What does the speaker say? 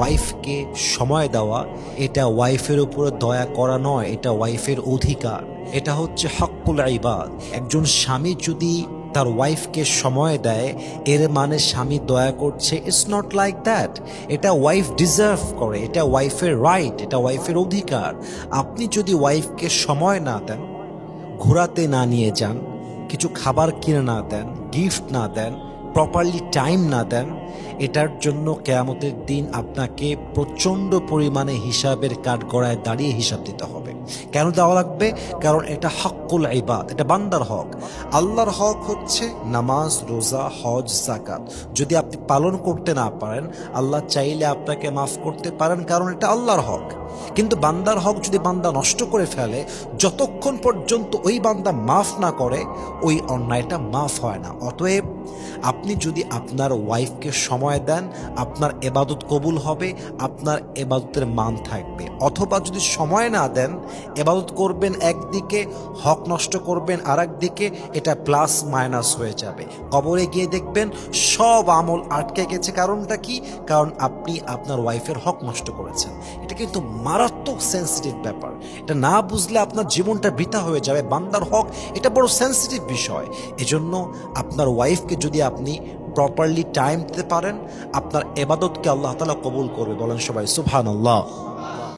ওয়াইফকে সময় দেওয়া এটা ওয়াইফের উপরে দয়া করা নয়, এটা ওয়াইফের অধিকার, এটা হচ্ছে হক্কুল ইবাদ। একজন স্বামী যদি তার ওয়াইফকে সময় দেয় এর মানে স্বামী দয়া করছে, ইটস নট লাইক দ্যাট। এটা ওয়াইফ ডিজার্ভ করে, এটা ওয়াইফের রাইট, এটা ওয়াইফের অধিকার। আপনি যদি ওয়াইফকে সময় না দেন, ঘোরাতে না নিয়ে যান, কিছু খাবার কিনে না দেন, গিফট না দেন, প্রপারলি টাইম না দেন, এটার জন্য কিয়ামতের দিন আপনাকে প্রচণ্ড পরিমাণে হিসাবের কাঠগড়ায় দাঁড়িয়ে হিসাব দিতে হবে। কেন দেওয়া লাগবে? কারণ এটা হক্কুল ইবাদ, এটা বান্দার হক। আল্লাহর হক হচ্ছে নামাজ, রোজা, হজ, যাকাত। যদি আপনি পালন করতে না পারেন, আল্লাহ চাইলে আপনাকে মাফ করতে পারেন, কারণ এটা আল্লাহর হক। কিন্তু বান্দার হক যদি বান্দা নষ্ট করে ফেলে, যতক্ষণ পর্যন্ত ওই বান্দা মাফ না করে, ওই অন্যায়টা মাফ হয় না। অতএব আপনি যদি আপনার ওয়াইফকে সময় দেন, আপনার এবাদত কবুল হবে, আপনার এবাদতের মান থাকবে। অথবা যদি সময় না দেন, এবাদত করবেন একদিকে, হক নষ্ট করবেন আর একদিকে, এটা প্লাস মাইনাস হয়ে যাবে। কবরে গিয়ে দেখবেন সব আমল আটকে গেছে। কারণটা কি? কারণ আপনি আপনার ওয়াইফের হক নষ্ট করেছেন। এটা কিন্তু মারাত্মক সেন্সিটিভ ব্যাপার। এটা না বুঝলে আপনার জীবনটা বৃথা হয়ে যাবে। বান্দার হক এটা বড় সেন্সিটিভ বিষয়। এজন্য আপনার ওয়াইফকে যদি আপনি প্রপারলি টাইম দিতে পারেন, আপনার এবাদতকে আল্লাহ তাআলা কবুল করবে। বলেন সবাই সুবহানাল্লাহ।